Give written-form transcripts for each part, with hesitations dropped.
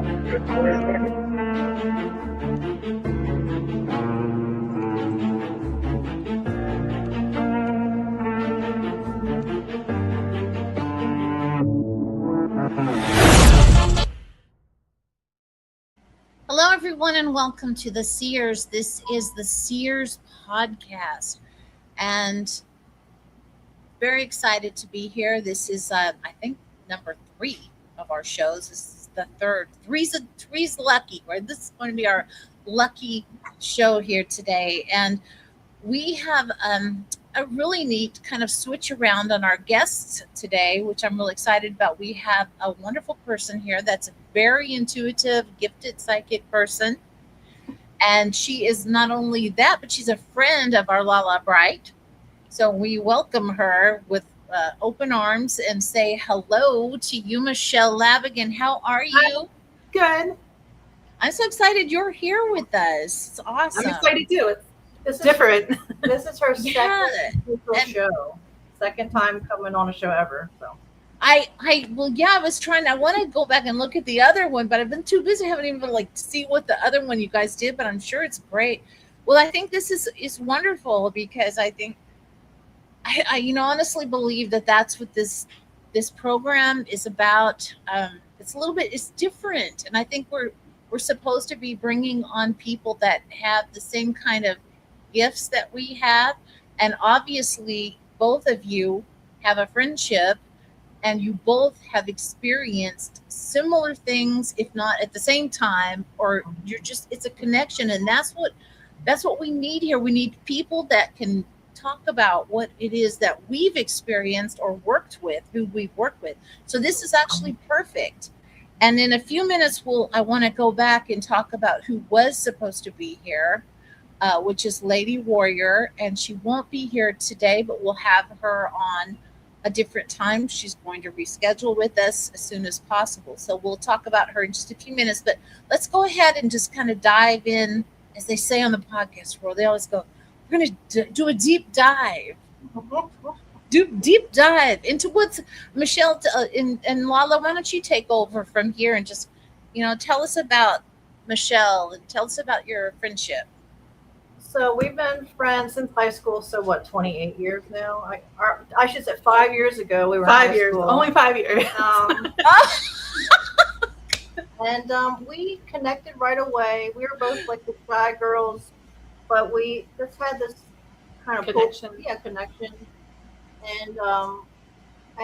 Hello, everyone, and welcome to the Seers. This is the Seers podcast, and very excited to be here. This is, I think, number 3 of our shows. This is the third. Three's lucky, right? This is going to be our lucky show here today, and we have a really neat kind of switch around on our guests today, which I'm really excited about. We have a wonderful person here that's a very intuitive, gifted psychic person. And she is not only that, but she's a friend of our Lala Bright. So we welcome her with open arms and say hello to you, Michele Labigan. How are you? Good. I'm so excited you're here with us. It's awesome. I'm excited too. It's different. This is her second show. Second time coming on a show ever. So I want to go back and look at the other one, but I've been too busy. I haven't even see what the other one you guys did, but I'm sure it's great. Well, I think this is wonderful because I think I honestly believe that that's what this program is about. It's different, and I think we're supposed to be bringing on people that have the same kind of gifts that we have, and obviously both of you have a friendship and you both have experienced similar things, if not at the same time, or it's a connection. And that's what we need here. We need people that can talk about what it is that we've experienced or worked with, who we've worked with. So this is actually perfect. And in a few minutes, I want to go back and talk about who was supposed to be here, which is Lady Warrior, and she won't be here today, but we'll have her on a different time. She's going to reschedule with us as soon as possible. So we'll talk about her in just a few minutes, but let's go ahead and just kind of dive in, as they say on the podcast world. They always go, we're going to do a deep dive. Deep dive into what's Michele and Lala. Why don't you take over from here and just, tell us about Michele and tell us about your friendship. So we've been friends since high school. So 28 years now? I should say 5 years ago. We were 5 years. Only 5 years. And we connected right away. We were both like the shy girls, but we just had this kind of connection. Connection. And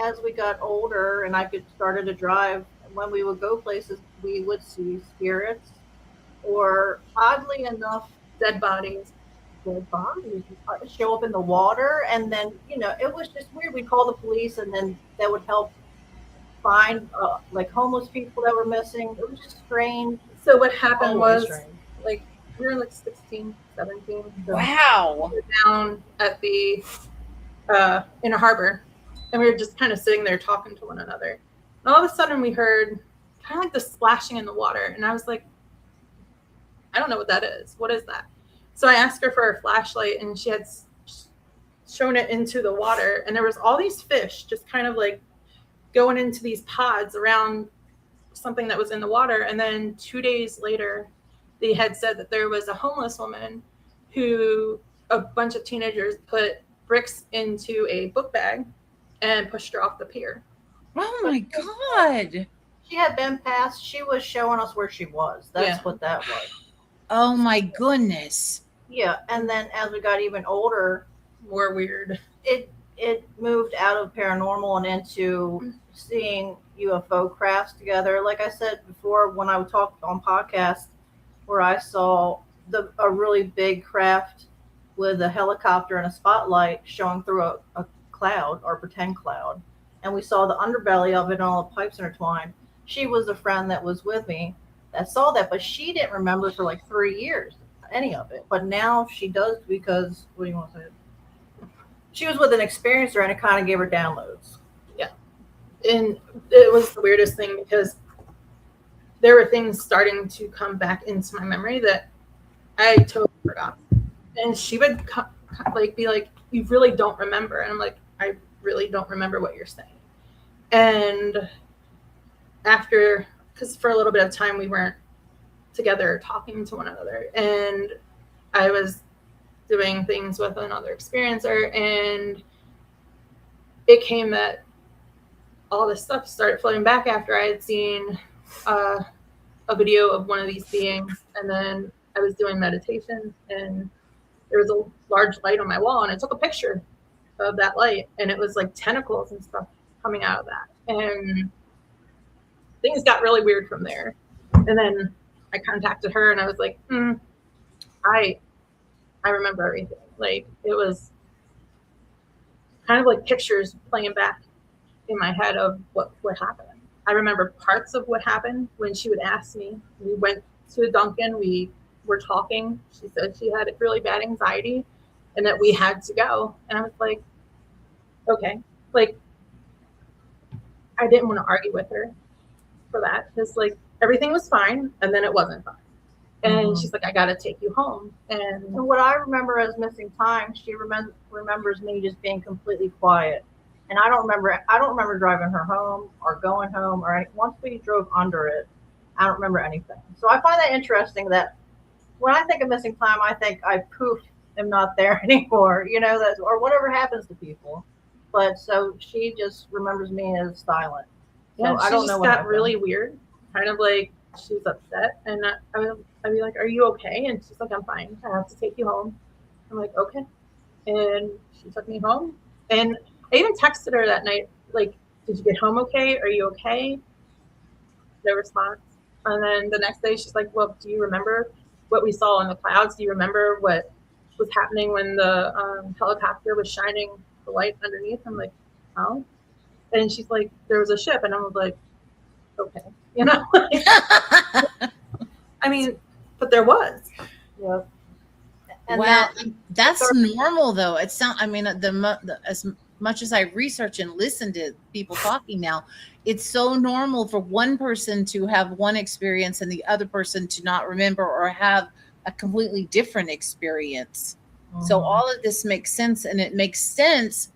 as we got older and I started to drive, when we would go places, we would see spirits, or oddly enough, dead bodies show up in the water. And then, it was just weird. We'd call the police, and then that would help find homeless people that were missing. It was just strange. So what happened was we were 16, 17. So wow. We were down at the in a harbor, and we were just kind of sitting there talking to one another. And all of a sudden we heard kind of like the splashing in the water. And I was like, I don't know what that is. What is that? So I asked her for a flashlight, and she had shown it into the water. And there was all these fish just kind of like going into these pods around something that was in the water. And then 2 days later, they had said that there was a homeless woman who a bunch of teenagers put bricks into a book bag and pushed her off the pier. Oh my God. She had been past. She was showing us where she was. That's what that was. Oh my goodness. Yeah. And then as we got even older, more weird. It moved out of paranormal and into seeing UFO crafts together. Like I said before, when I talked on podcasts, where I saw a really big craft with a helicopter and a spotlight showing through a cloud or pretend cloud. And we saw the underbelly of it and all the pipes intertwined. She was a friend that was with me that saw that, but she didn't remember for 3 years, any of it. But now she does, because, what do you want to say? She was with an experiencer, and it kind of gave her downloads. Yeah. And it was the weirdest thing, because there were things starting to come back into my memory that I totally forgot. And she would be like, you really don't remember. And I'm like, I really don't remember what you're saying. And after because for a little bit of time we weren't together talking to one another, and I was doing things with another experiencer, and it came that all this stuff started floating back after I had seen a video of one of these beings, and then I was doing meditation, and there was a large light on my wall, and I took a picture of that light, and it was like tentacles and stuff coming out of that, and things got really weird from there. And then I contacted her, and I was like, I remember everything. Like, it was kind of like pictures playing back in my head of what happened. I remember parts of what happened when she would ask me. We went to Dunkin', we were talking. She said she had really bad anxiety and that we had to go. And I was like, okay. Like, I didn't want to argue with her for that, because like everything was fine and then it wasn't fine. And she's like, I gotta take you home. And what I remember as missing time, she remembers me just being completely quiet. And I don't remember driving her home or going home or once we drove under it, I don't remember anything. So I find that interesting that when I think of missing time, I think I poof am not there anymore, that, or whatever happens to people. But so she just remembers me as silent. So yeah, I don't know what got happened. really weird, kind of like she was upset, and I'd be like, are you okay? And she's like, I'm fine. I have to take you home. I'm like, okay. And she took me home, and I even texted her that night, like, did you get home okay? Are you okay? No response. And then the next day she's like, well, do you remember what we saw in the clouds? Do you remember what was happening when the helicopter was shining the light underneath? I'm like, oh. And she's like, there was a ship. And I was like, okay. I mean, but there was. Yeah. And well, that's normal though. It sounds, I mean, as much as I research and listen to people talking now, it's so normal for one person to have one experience and the other person to not remember or have a completely different experience. So all of this makes sense, and it makes sense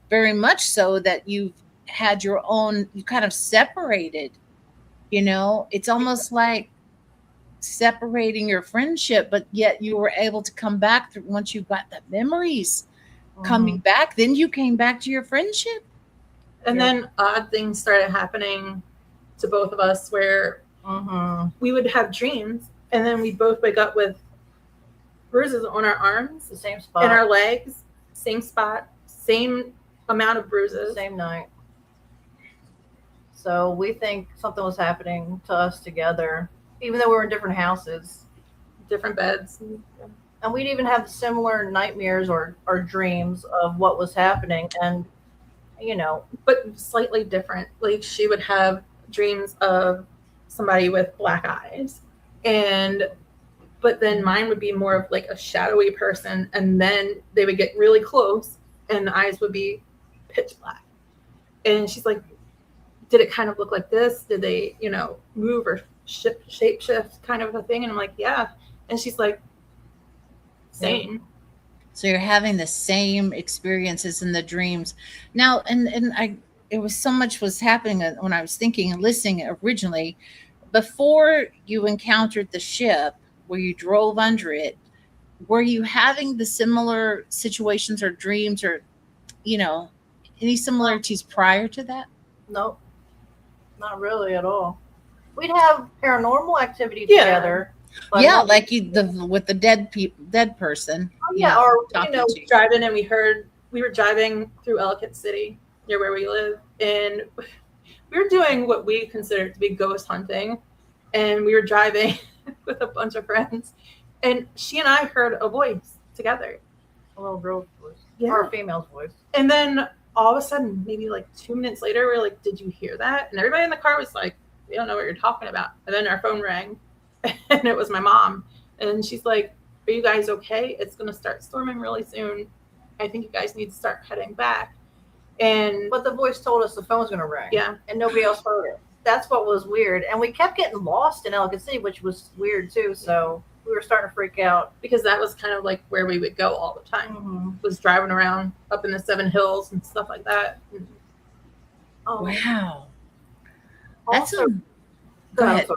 very much so that you've had your own, you kind of separated, it's almost like separating your friendship, but yet you were able to come back through once you got the memories coming back, then you came back to your friendship. And then odd things started happening to both of us where we would have dreams, and then we both wake up with bruises on our arms, the same spot, and our legs, same spot, same amount of bruises, same night. So we think something was happening to us together, even though we were in different houses, different beds. And we'd even have similar nightmares or dreams of what was happening. And, but slightly different. Like, she would have dreams of somebody with black eyes. But then mine would be more of like a shadowy person. And then they would get really close and the eyes would be pitch black. And she's like, did it kind of look like this? Did they, move or shape shift kind of a thing? And I'm like, yeah. And she's like, same. So you're having the same experiences in the dreams now. It was so much was happening when I was thinking and listening originally. Before you encountered the ship where you drove under it, were you having the similar situations or dreams or, any similarities prior to that? Nope. Not really at all. We'd have paranormal activity together. Yeah, like with the dead person. Oh, yeah, or driving, and we were driving through Ellicott City near where we live, and we were doing what we considered to be ghost hunting, and we were driving with a bunch of friends, and she and I heard a voice together, a little girl's voice, or a female's voice, and then all of a sudden, maybe like 2 minutes later, we were like, did you hear that? And everybody in the car was like, we don't know what you're talking about. And then our phone rang, and it was my mom. And she's like, are you guys okay? It's going to start storming really soon. I think you guys need to start heading back. But the voice told us the phone was going to ring. Yeah. And nobody else heard it. That's what was weird. And we kept getting lost in Ellicott City, which was weird too. So we were starting to freak out. Because that was kind of like where we would go all the time. Was driving around up in the 7 Hills and stuff like that. Oh, wow. Also, Go ahead.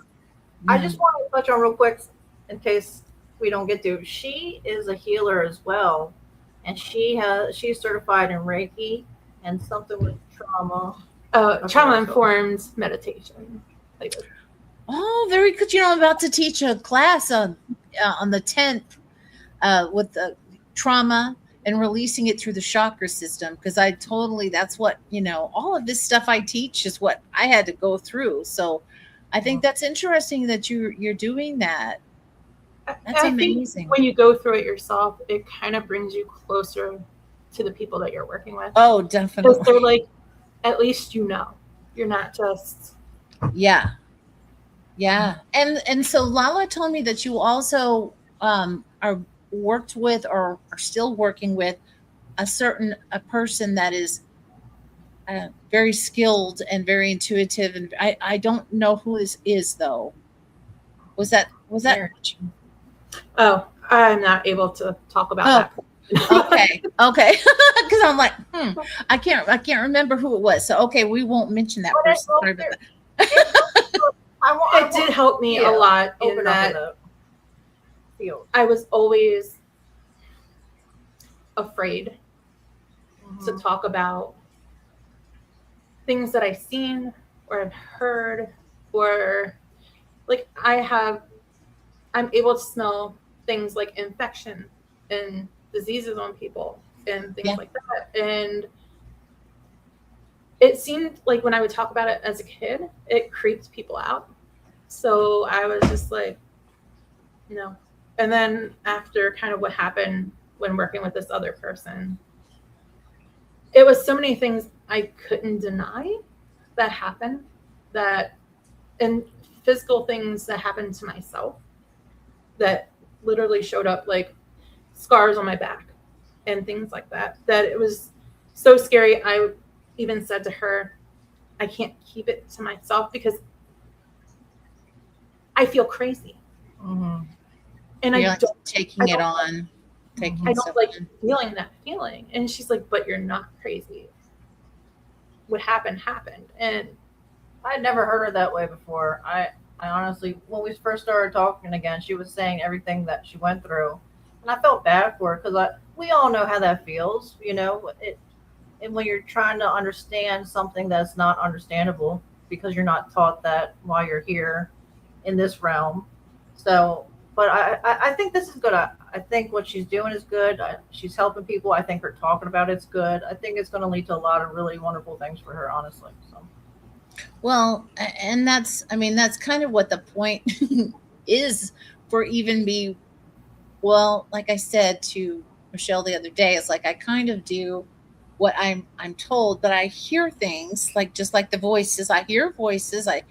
I just want to touch on real quick in case we don't get to. She is a healer as well, and she's certified in Reiki and something with trauma. Trauma informed meditation. Oh, very good. I'm about to teach a class on the 10th with the trauma and releasing it through the chakra system, because that's what, all of this stuff I teach is what I had to go through. So I think that's interesting that you're doing that. That's amazing. When you go through it yourself, it kind of brings you closer to the people that you're working with. Oh, definitely. Because they're like, at least you're not just. Yeah. And so Lala told me that you also are worked with or are still working with a person that is very skilled and very intuitive, and I don't know who this is though. Was that? Oh, I'm not able to talk about that. Okay. Because I'm like, I can't remember who it was. So okay, we won't mention that person. Sorry about that. It did help me a lot in that I was always afraid to talk about things that I've seen or I've heard, or like I'm able to smell things like infection and diseases on people and things like that. And it seemed like when I would talk about it as a kid, it creeped people out. So I was just like, no. And then after kind of what happened when working with this other person, it was so many things I couldn't deny that happened, and physical things that happened to myself that literally showed up like scars on my back and things like that it was so scary. I even said to her, I can't keep it to myself because I feel crazy. Mm-hmm. And I don't taking it on. I don't like feeling that feeling. And she's like, but you're not crazy. What happened. And I had never heard her that way before. I honestly, when we first started talking again, she was saying everything that she went through. And I felt bad for her because we all know how that feels, and when you're trying to understand something that's not understandable because you're not taught that while you're here in this realm. So, but I think this is good. I think what she's doing is good. She's helping people. I think her talking about it's good. I think it's going to lead to a lot of really wonderful things for her, honestly. So. Well, and that's kind of what the point is for even me. Well, like I said to Michelle the other day, it's like I kind of do what I'm told, but I hear things just like the voices. I hear voices, I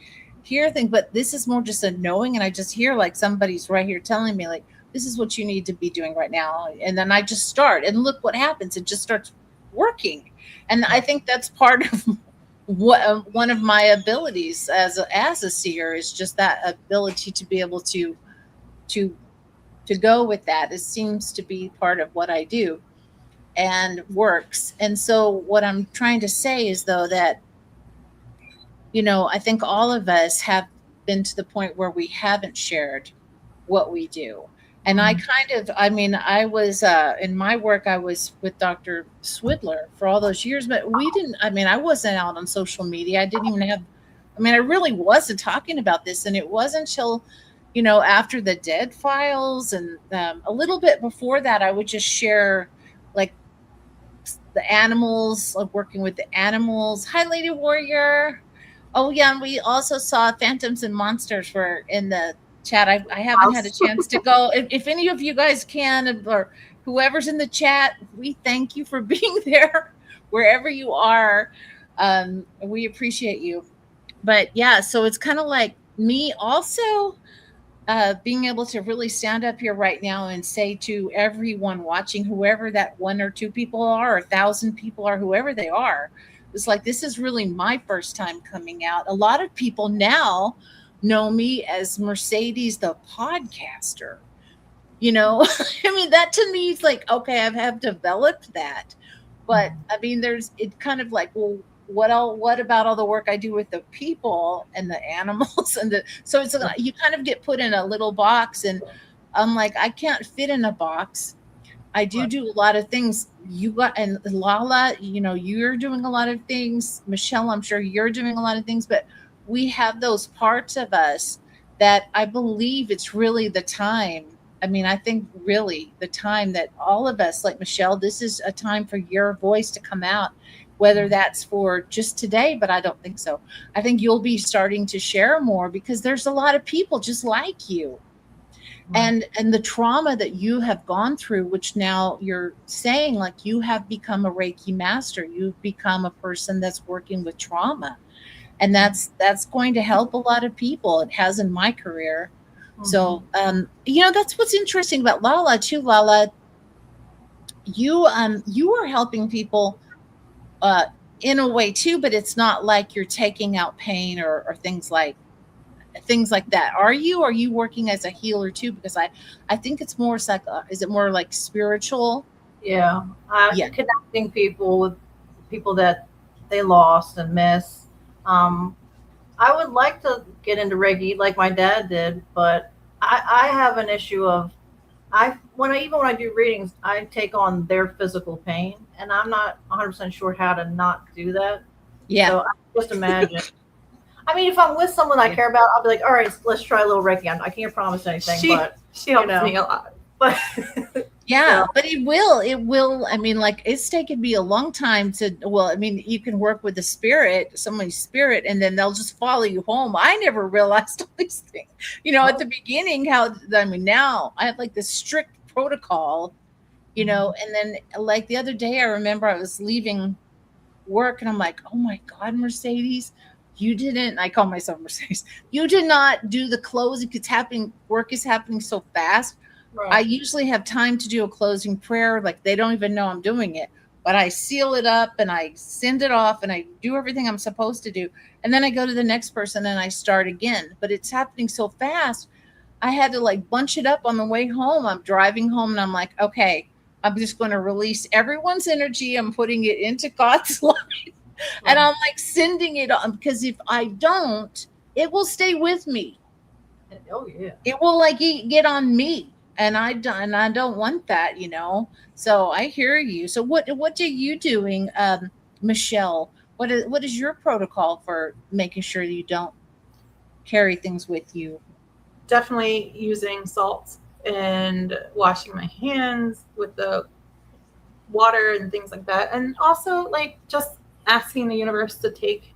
hear things, but this is more just a knowing, and I just hear like somebody's right here telling me like, this is what you need to be doing right now. And then I just start, and look what happens. It just starts working. And I think that's part of what one of my abilities as a seer is, just that ability to be able to go with that. It seems to be part of what I do and works. And so what I'm trying to say is though that, I think all of us have been to the point where we haven't shared what we do. And I I was in my work, I was with Dr. Swidler for all those years, but I wasn't out on social media. I didn't even have, I really wasn't talking about this. And it wasn't until, after the Dead Files and a little bit before that, I would just share like the animals, like working with the animals. Hi, Lady Warrior. Oh yeah, and we also saw Phantoms and Monsters were in the chat. I haven't had a chance to go. If any of you guys can, or whoever's in the chat, we thank you for being there wherever you are. We appreciate you. But yeah, so it's kind of like me also being able to really stand up here right now and say to everyone watching, whoever that 1 or 2 people are, or 1,000 people are, whoever they are, it's like, this is really my first time coming out. A lot of people now know me as Mercedes, the podcaster. That to me is like, okay, I have developed that. But there's it kind of like, well, what about all the work I do with the people and the animals so it's you kind of get put in a little box, and I'm like, I can't fit in a box. I do a lot of things. You got, and Lala, you're doing a lot of things. Michelle, I'm sure you're doing a lot of things, but we have those parts of us that I believe it's really the time. I mean, I think really the time that all of us, like Michelle, this is a time for your voice to come out, whether that's for just today, but I don't think so. I think you'll be starting to share more because there's a lot of people just like you, and the trauma that you have gone through, which now you're saying like you have become a Reiki master, you've become a person that's working with trauma, and that's going to help a lot of people. It has in my career. So that's what's interesting about Lala too. Lala, you are helping people in a way too, but it's not like you're taking out pain or things like that. Are you working as a healer too? Because I think it's more like, is it more like spiritual? Yeah, connecting people with people that they lost and miss. I would like to get into Reiki like my dad did, but I have an issue of when I do readings, I take on their physical pain, and I'm not 100% sure how to not do that. Yeah. So I just imagine. I mean, if I'm with someone I care about, I'll be like, all right, let's try a little Reiki. I can't promise anything, but she helps me a lot. But yeah, but it will. I mean, like, it's taken me a long time to, well, I mean, you can work with somebody's spirit, and then they'll just follow you home. I never realized all these things, at the beginning, now I have like this strict protocol, and then like the other day, I remember I was leaving work and I'm like, oh my God, Mercedes, I call myself Mercedes, you did not do the closing. Work is happening so fast. Right. I usually have time to do a closing prayer. Like, they don't even know I'm doing it, but I seal it up and I send it off and I do everything I'm supposed to do. And then I go to the next person and I start again, but it's happening so fast. I had to like bunch it up on the way home. I'm driving home and I'm like, okay, I'm just going to release everyone's energy. I'm putting it into God's light. And I'm like sending it on, because if I don't, it will stay with me. Oh yeah. It will like get on me. And I don't want that, So I hear you. So what are you doing, Michelle? What is your protocol for making sure you don't carry things with you? Definitely using salt and washing my hands with the water and things like that. And also like just asking the universe to take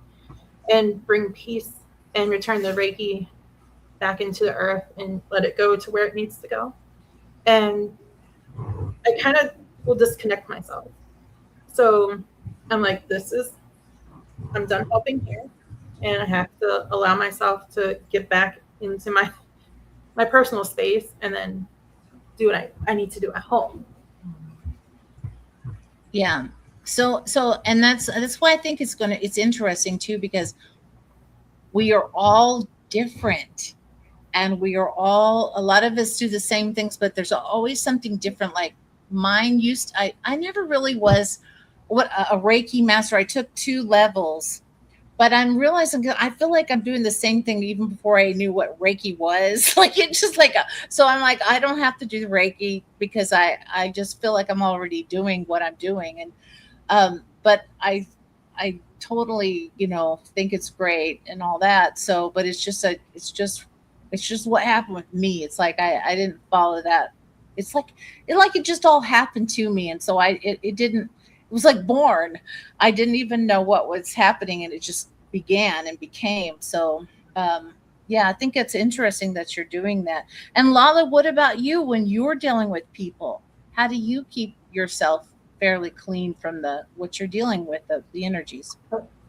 and bring peace and return the Reiki back into the earth and let it go to where it needs to go. And I kind of will disconnect myself. So I'm like, I'm done helping here, and I have to allow myself to get back into my personal space and then do what I need to do at home. Yeah. So and that's why I think it's interesting too, because we are all different, and a lot of us do the same things, but there's always something different. Like mine I never really was a Reiki master. I took 2 levels, but I'm realizing I feel like I'm doing the same thing even before I knew what Reiki was. Like, it's just like, so I'm like, I don't have to do the Reiki because I just feel like I'm already doing what I'm doing. And, but I totally, think it's great and all that. So, but it's just what happened with me. It's like, I didn't follow that. It's like, it just all happened to me. And so it was like born. I didn't even know what was happening, and it just began and became. So, yeah, I think it's interesting that you're doing that. And Lala, what about you when you're dealing with people? How do you keep yourself fairly clean from what you're dealing with, the energies?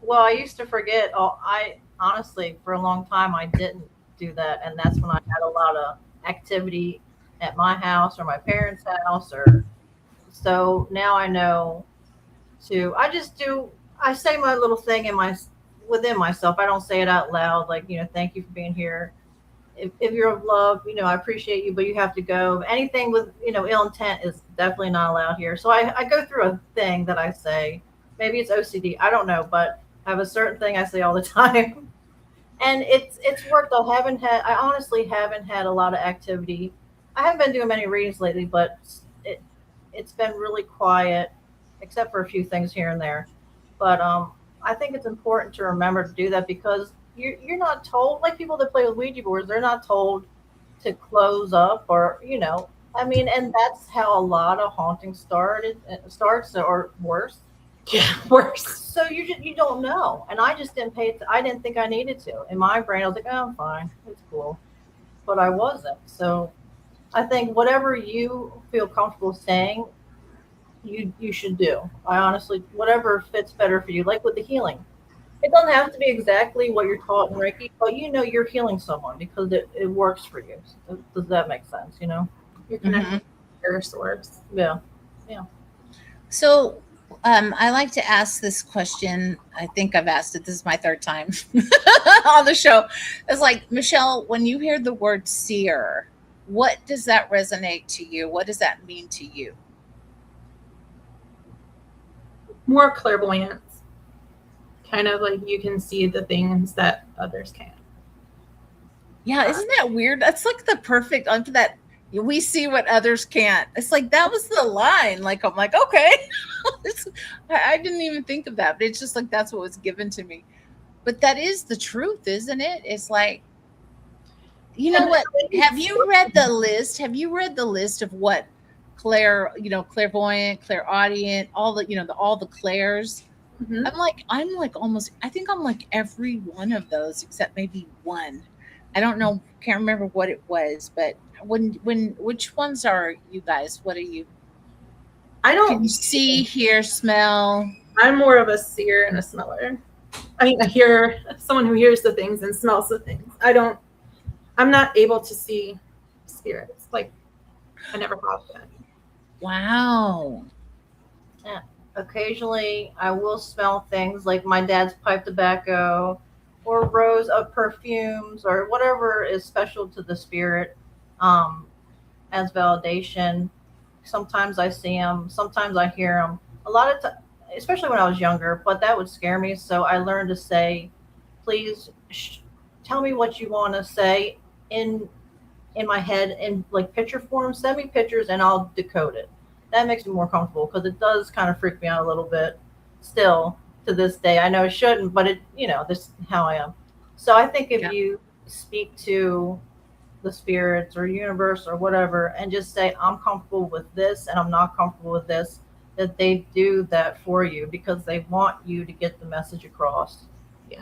Well, I used to forget. I honestly, for a long time, I didn't do that, and that's when I had a lot of activity at my house or my parents' house, so now I know I say my little thing within myself. I don't say it out loud, like, thank you for being here. If you're of love, I appreciate you, but you have to go. Anything with, ill intent is definitely not allowed here. So I go through a thing that I say. Maybe it's OCD. I don't know, but I have a certain thing I say all the time, and it's worked. I honestly haven't had a lot of activity. I haven't been doing many readings lately, but it's been really quiet, except for a few things here and there. But I think it's important to remember to do that because you're not told, like people that play with Ouija boards, they're not told to close up, or I mean, and that's how a lot of haunting starts, or worse. Yeah, worse. So you don't know, and I just didn't pay it. I didn't think I needed to. In my brain, I was like, oh, I'm fine, it's cool, but I wasn't. So I think whatever you feel comfortable saying, you should do. I honestly, whatever fits better for you. Like with the healing, it doesn't have to be exactly what you're taught in Reiki, but you're healing someone because it works for you. Does that make sense? You're connected to your source. Yeah. So I like to ask this question. I think I've asked it. This is my third time on the show. It's like, Michele, when you hear the word seer, what does that resonate to you? What does that mean to you? More clairvoyance. Kind of like you can see the things that others can't. Yeah, isn't that weird? That's like the perfect for that. We see what others can't. It's like that was the line. Like I'm like, okay. I didn't even think of that, but it's just like that's what was given to me. But that is the truth, isn't it? It's like, you know what? Have you read the list? Have you read the list of what clairvoyant, clairaudient, all the all the clairs? Mm-hmm. I'm like almost, I think I'm like every one of those except maybe one. I don't know, can't remember what it was, but which ones are you guys? What are you? Can you see, hear, smell? I'm more of a seer and a smeller. I mean, I hear someone who hears the things and smells the things. I'm not able to see spirits. Like, I never have been. Wow. Yeah. Occasionally, I will smell things like my dad's pipe tobacco or rows of perfumes or whatever is special to the spirit as validation. Sometimes I see them, sometimes I hear them. A lot of times, especially when I was younger, but that would scare me. So I learned to say, please tell me what you want to say in my head in like picture form. Send me pictures and I'll decode it. That makes me more comfortable because it does kind of freak me out a little bit still to this day. I know it shouldn't, but this is how I am. So I think if you speak to the spirits or universe or whatever and just say, I'm comfortable with this and I'm not comfortable with this, that they do that for you because they want you to get the message across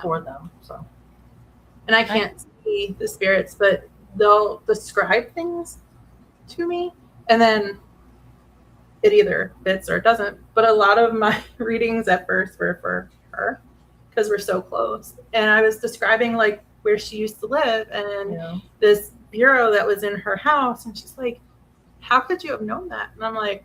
for them. So, and I can't see the spirits, but they'll describe things to me and then it either fits or it doesn't. But a lot of my readings at first were for her because we're so close. And I was describing like where she used to live and this bureau that was in her house. And she's like, how could you have known that? And I'm like,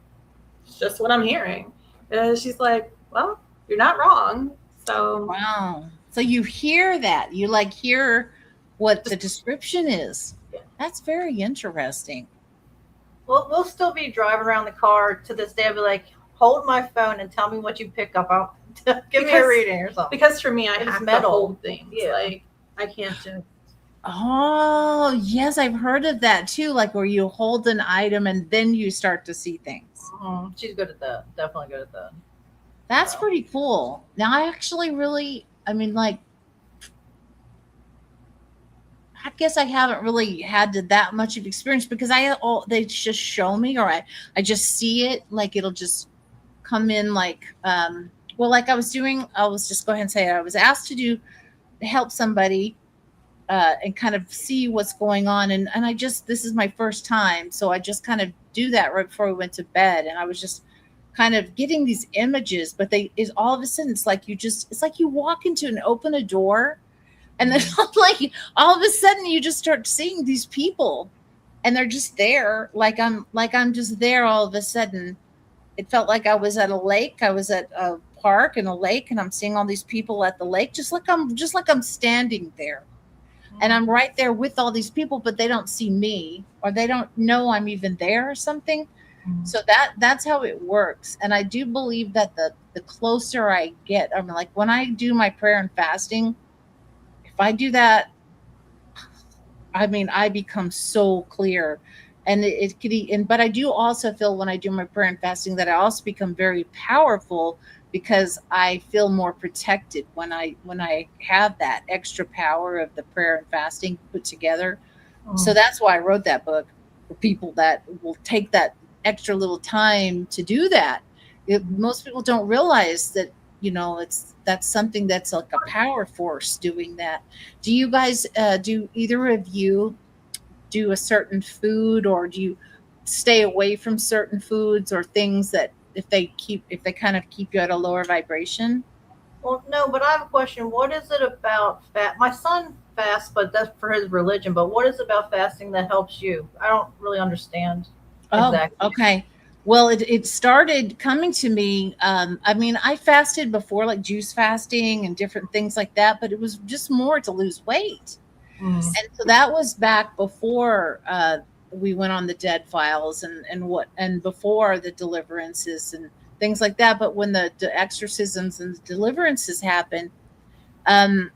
it's just what I'm hearing. And she's like, well, you're not wrong. So wow. So you hear that. You like hear what the description is. Yeah. That's very interesting. Well, we'll still be driving around the car to this day. I'll be like, hold my phone and tell me what you pick up. I'll give me a reading or something. Because for me, I have to hold things. Yeah. Like, I can't just. Oh, yes. I've heard of that too. Like where you hold an item and then you start to see things. Mm-hmm. She's good at that. Definitely good at that. That's pretty cool. Now, I actually really, I mean, like, I guess I haven't really had that much of experience because they just show me or I just see it. Like it'll just come in like, like I'll just go ahead and say it. I was asked to help somebody and kind of see what's going on. And this is my first time. So I just kind of do that right before we went to bed. And I was just kind of getting these images, but all of a sudden, it's like you walk into and open a door. And then like all of a sudden you just start seeing these people and they're just there. Like I'm just there all of a sudden. It felt like I was at a lake. I was at a park and a lake and I'm seeing all these people at the lake, just like I'm standing there. And I'm right there with all these people, but they don't see me or they don't know I'm even there or something. So that's how it works. And I do believe that the closer I get, I mean, like when I do my prayer and fasting, if I do that, I mean, I become so clear. And it could, but I do also feel when I do my prayer and fasting that I also become very powerful because I feel more protected when I have that extra power of the prayer and fasting put together. So that's why I wrote that book for people that will take that extra little time to do that. Most people don't realize that, that's something that's like a power force doing that. Do you guys, do either of you do a certain food, or do you stay away from certain foods or things that if they kind of keep you at a lower vibration? Well, no, but I have a question. What is it about fast? My son fasts, but that's for his religion. But what is it about fasting that helps you? I don't really understand Oh, exactly. okay. Well, it started coming to me. I mean, I fasted before, like juice fasting and different things like that, but it was just more to lose weight. Mm. And so that was back before we went on the dead files and before the deliverances and things like that. But when the exorcisms and the deliverances happened, um,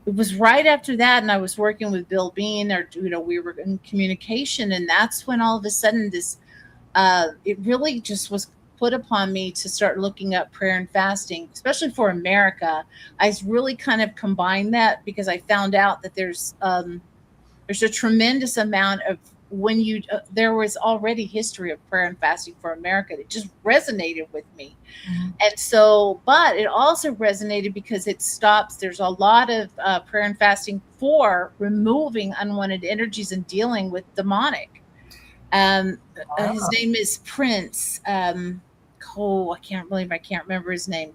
it was right after that, and I was working with Bill Bean, or we were in communication, and that's when all of a sudden this it really just was put upon me to start looking up prayer and fasting, especially for America. I really kind of combined that because I found out that there's a tremendous amount of there was already history of prayer and fasting for America that just resonated with me. And so, but it also resonated because it stops. There's a lot of prayer and fasting for removing unwanted energies and dealing with demonic. Um, his name is Prince. I can't remember his name.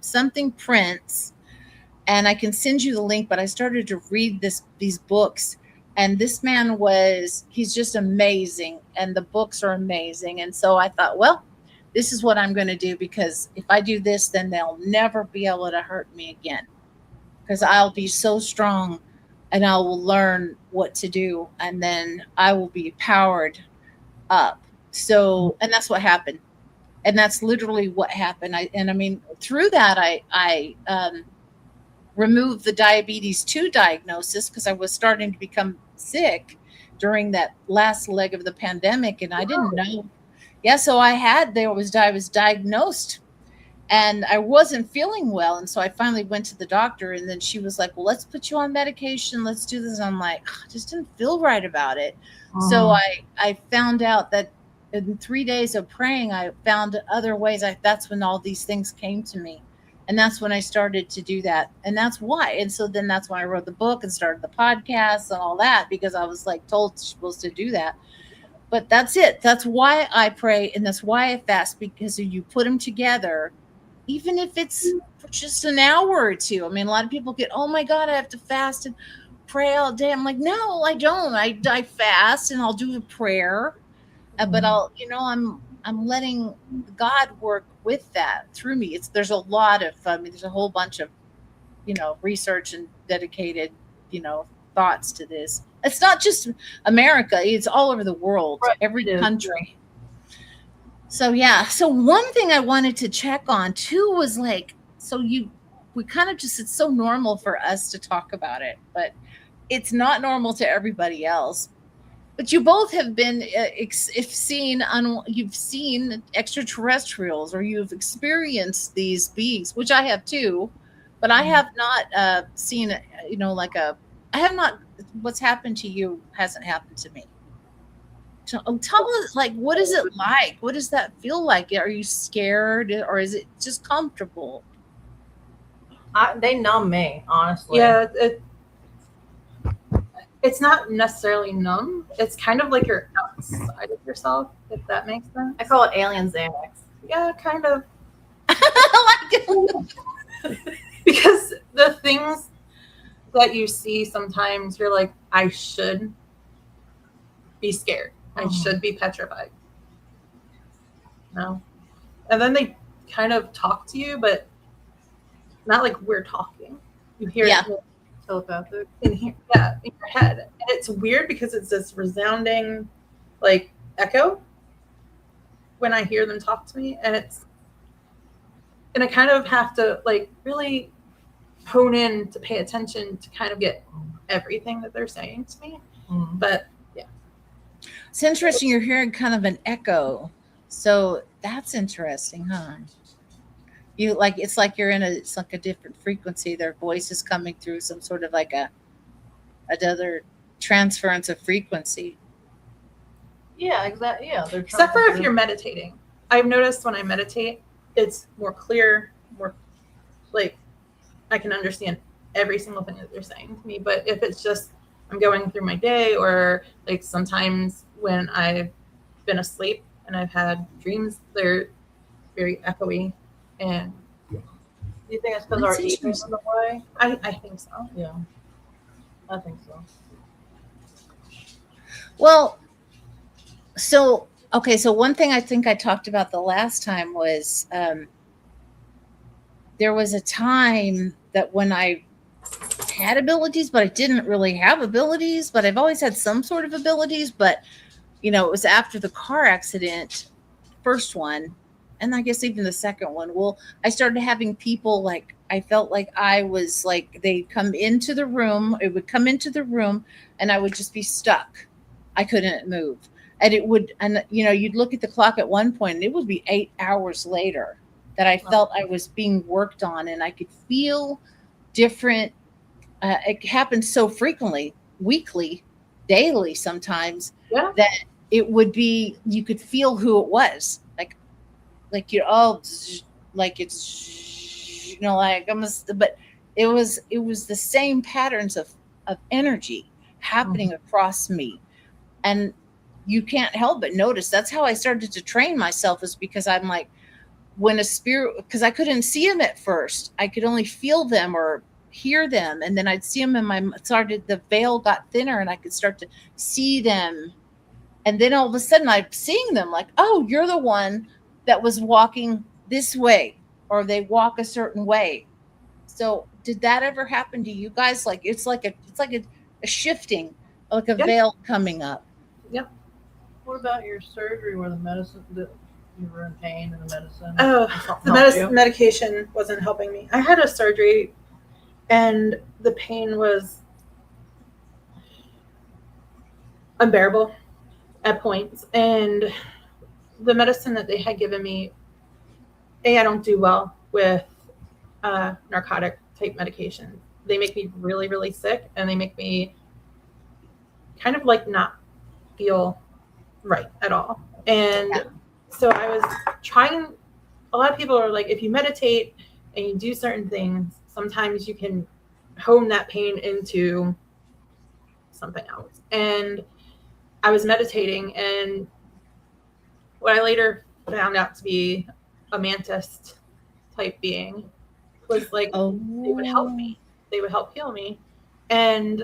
Something Prince. And I can send you the link. But I started to read these books, and this man he's just amazing, and the books are amazing. And so I thought, well, this is what I'm going to do, because if I do this, then they'll never be able to hurt me again, because I'll be so strong and I will learn what to do, and then I will be powered up. So, and that's what happened. And that's literally what happened. I mean, through that, I removed the diabetes 2 diagnosis because I was starting to become sick during that last leg of the pandemic, and I didn't know. Yeah, so I was diagnosed, and I wasn't feeling well, and so I finally went to the doctor, and then she was like, "Well, let's put you on medication. Let's do this." And I'm like, I just didn't feel right about it. So I found out that in 3 days of praying, I found other ways. That's when all these things came to me. And that's when I started to do that. And that's why. And so then that's when I wrote the book and started the podcast and all that, because I was like told supposed to do that. But that's it. That's why I pray, and that's why I fast, because you put them together, even if it's for just an hour or two. I mean, a lot of people get, oh my God, I have to fast and pray all day. I'm like, no, I don't. I fast and I'll do a prayer, but I'm letting God work with that through me. There's a lot of, I mean, there's a whole bunch of, research and dedicated, thoughts to this. It's not just America, it's all over the world, Right, every it is. country. So yeah. So one thing I wanted to check on too was like, we kind of just, it's so normal for us to talk about it, but it's not normal to everybody else. But you both have been, you've seen extraterrestrials, or you've experienced these beings, which I have too, but I have not seen, I have not. What's happened to you hasn't happened to me. So, tell us, like, what is it like? What does that feel like? Are you scared, or is it just comfortable? They numb me, honestly. Yeah, it's not necessarily numb. It's kind of like you're outside of yourself, if that makes sense. I call it alien Xanax. Yeah, kind of. I like it. Because the things that you see sometimes, you're like, I should be scared. I should be petrified. No. And then they kind of talk to you, but not like we're talking. You hear Yeah. it Telepathic. in here, yeah, in your head. And it's weird because it's this resounding, like, echo. when I hear them talk to me, and I kind of have to like really hone in to pay attention to kind of get everything that they're saying to me. But yeah, it's interesting. You're hearing kind of an echo, so that's interesting, huh? You like it's like you're in it's like a different frequency. Their voice is coming through some sort of like another transference of frequency. Yeah, exactly. Yeah, they're except for if you're meditating. I've noticed when I meditate, it's more clear, more like I can understand every single thing that they're saying to me. But if it's just I'm going through my day, or like sometimes when I've been asleep and I've had dreams, they're very echoey. And do you think it's because our ego is in the way? I think so. Yeah, I think so. Well, so okay, so one thing I think I talked about the last time was there was a time that when I had abilities, but I didn't really have abilities, but I've always had some sort of abilities. But it was after the car accident, first one, and I guess even the second one. Well, I started having people like I felt like I was like they'd come into the room. It would come into the room, and I would just be stuck. I couldn't move, and it would, and you'd look at the clock at one point, and it would be 8 hours later that I felt I was being worked on, and I could feel different. It happened so frequently, weekly, daily, sometimes that it would be you could feel who it was, like like it's like almost, but it was the same patterns of energy happening across me, and you can't help but notice. That's how I started to train myself, is because I'm like, when a spirit, because I couldn't see them at first, I could only feel them or hear them, and then I'd see them, and the veil got thinner and I could start to see them, and then all of a sudden I'm seeing them like, oh, you're the one that was walking this way, or they walk a certain way. So did that ever happen to you guys? Like it's like a shifting, like a veil coming up. Yep. What about your surgery where the medicine that you were in pain and the medicine? Oh, the medication wasn't helping me. I had a surgery and the pain was unbearable at points. And the medicine that they had given me, I don't do well with narcotic type medication. They make me really, really sick, and they make me kind of like not feel right at all. And so I was trying, a lot of people are like, if you meditate and you do certain things, sometimes you can hone that pain into something else. And I was meditating, and what I later found out to be a mantis type being was like, they would help me. They would help heal me. And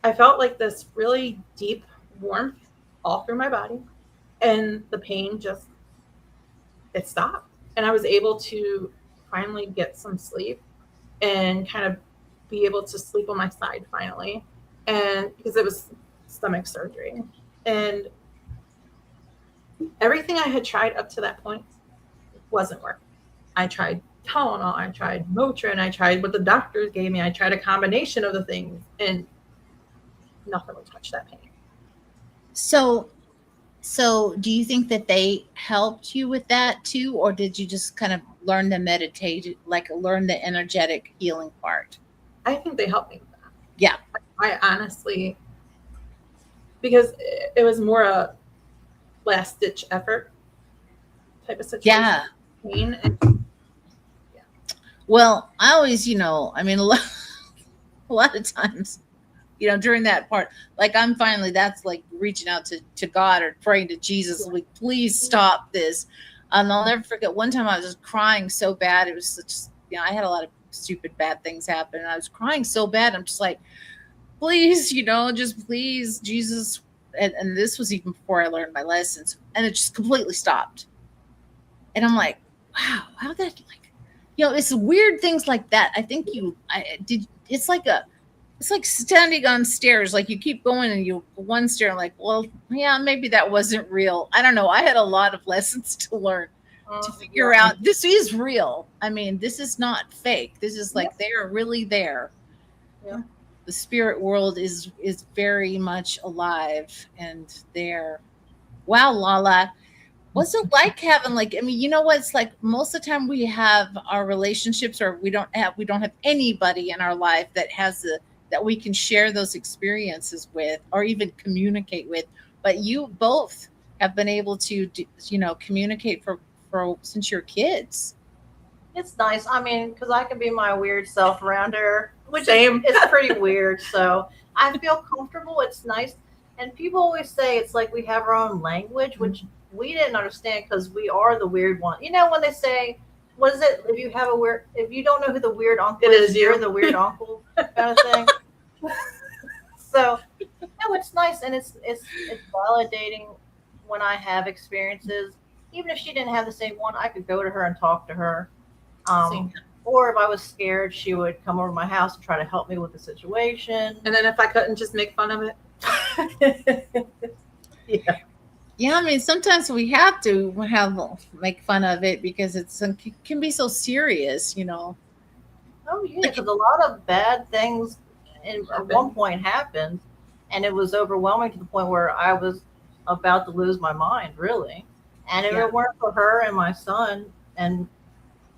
I felt like this really deep warmth all through my body, and the pain just, it stopped. And I was able to finally get some sleep and kind of be able to sleep on my side finally. And because it was stomach surgery, and everything I had tried up to that point wasn't working. I tried Tylenol, I tried Motrin, I tried what the doctors gave me, I tried a combination of the things, and nothing would touch that pain. So do you think that they helped you with that too, or did you just kind of learn to meditate, like learn the energetic healing part? I think they helped me with that. Yeah. I honestly, because it was more a last ditch effort type of situation. Yeah. Pain and, well, I always, I mean, a lot of times, during that part, like I'm finally, that's like reaching out to God or praying to Jesus, like, please stop this. And I'll never forget one time I was just crying so bad. It was such, I had a lot of stupid bad things happen, and I was crying so bad. I'm just like, please, just please, Jesus. And this was even before I learned my lessons, and it just completely stopped. And I'm like, wow, how that, like, it's weird things like that. I think it's it's like standing on stairs. Like you keep going and you one stair, like, well, yeah, maybe that wasn't real. I don't know. I had a lot of lessons to learn to figure out this is real. I mean, this is not fake. This is like they are really there. Yeah. The spirit world is very much alive and there. Wow, Lala. What's it like having like, I mean, you know what? It's like most of the time we have our relationships or we don't have anybody in our life that has that we can share those experiences with or even communicate with. But you both have been able to communicate for since you're kids. It's nice. I mean, because I can be my weird self around her, which Same. is pretty weird. So I feel comfortable. It's nice. And people always say it's like we have our own language, which we didn't understand because we are the weird one. You know, when they say, what is it? If you don't know who the weird uncle is, you're the weird uncle kind of thing. So, no, it's nice. And it's validating when I have experiences. Even if she didn't have the same one, I could go to her and talk to her. Or if I was scared, she would come over to my house and try to help me with the situation. And then if I couldn't, just make fun of it. Yeah, I mean, sometimes we have to make fun of it because it can be so serious, you know. Oh yeah, because a lot of bad things at one point happened, and it was overwhelming to the point where I was about to lose my mind, really. And if it weren't for her and my son and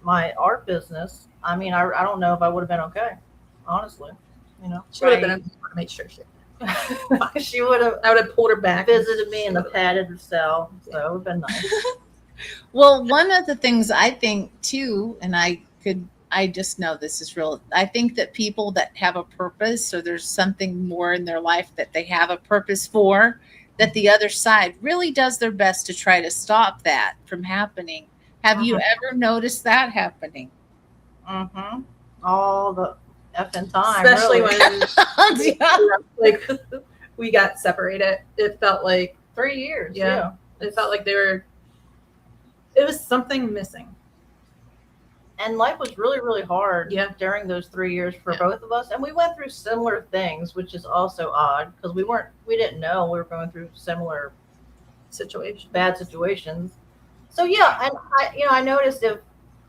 my art business, I mean, I don't know if I would have been okay, honestly. You know, She would have been able to make sure she would have. I would have pulled her back, visited me in the padded cell, so it would have been nice. Well, one of the things I think too, and I just know this is real. I think that people that have a purpose, or there's something more in their life that they have a purpose for, that the other side really does their best to try to stop that from happening. Have you ever noticed that happening? Mm-hmm. All the effing time, especially really. when we got separated. It felt like 3 years. Yeah. It felt like it was something missing. And life was really, really hard during those 3 years for both of us. And we went through similar things, which is also odd because we didn't know we were going through similar bad situations. So yeah, and I noticed if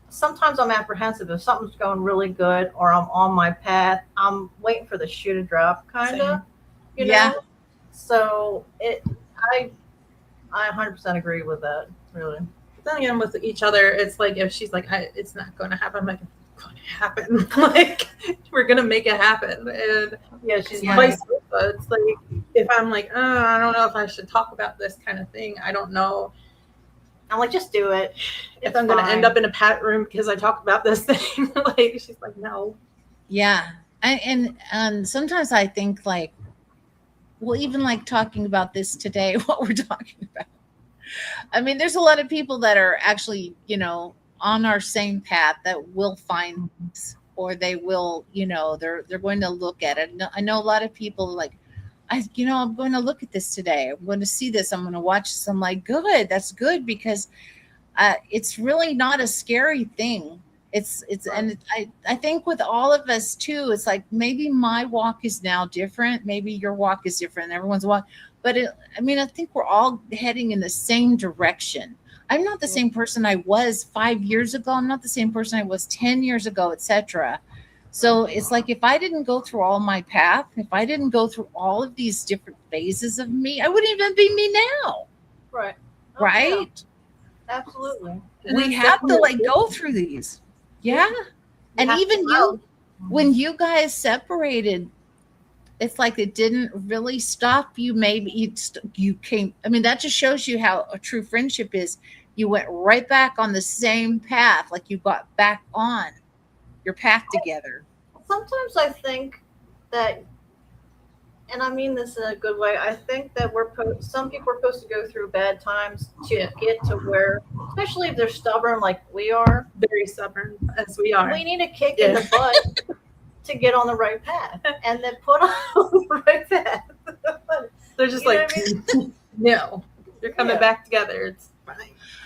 sometimes I'm apprehensive if something's going really good or I'm on my path, I'm waiting for the shoe to drop, kind of. You know? So I 100% agree with that, really. Then again, with each other, it's like if she's like, it's not going to happen, I'm like, it's going to happen. Like, we're going to make it happen. And she's vice versa. It's like, if I'm like, I don't know if I should talk about this kind of thing. I don't know. I'm like, just do it. If I'm going to end up in a pat room because I talk about this thing, like, she's like, no. Yeah. And sometimes I think like, well, even like talking about this today, what we're talking about. I mean, there's a lot of people that are actually, on our same path that will find this, or they will, they're going to look at it. I know a lot of people like, I'm going to look at this today. I'm going to see this. I'm going to watch this. I'm like, good. That's good because it's really not a scary thing. And I think with all of us too, it's like maybe my walk is now different. Maybe your walk is different. Everyone's walk, but I think we're all heading in the same direction. I'm not the same person I was 5 years ago. I'm not the same person I was 10 years ago, etc. So it's like if I didn't go through all my path, if I didn't go through all of these different phases of me, I wouldn't even be me now. Right. Oh, right? Yeah. Absolutely. We have to like go through these. Yeah. And even you, when you guys separated, it's like it didn't really stop you. Maybe you came. I mean, that just shows you how a true friendship is. You went right back on the same path, like you got back on your path together. Sometimes I think that, and I mean this in a good way, I think that some people are supposed to go through bad times to get to where, especially if they're stubborn like we are. Very stubborn as we are. We need a kick in the butt to get on the right path and then put on the right path. They're just no, you're coming back together. It's fine.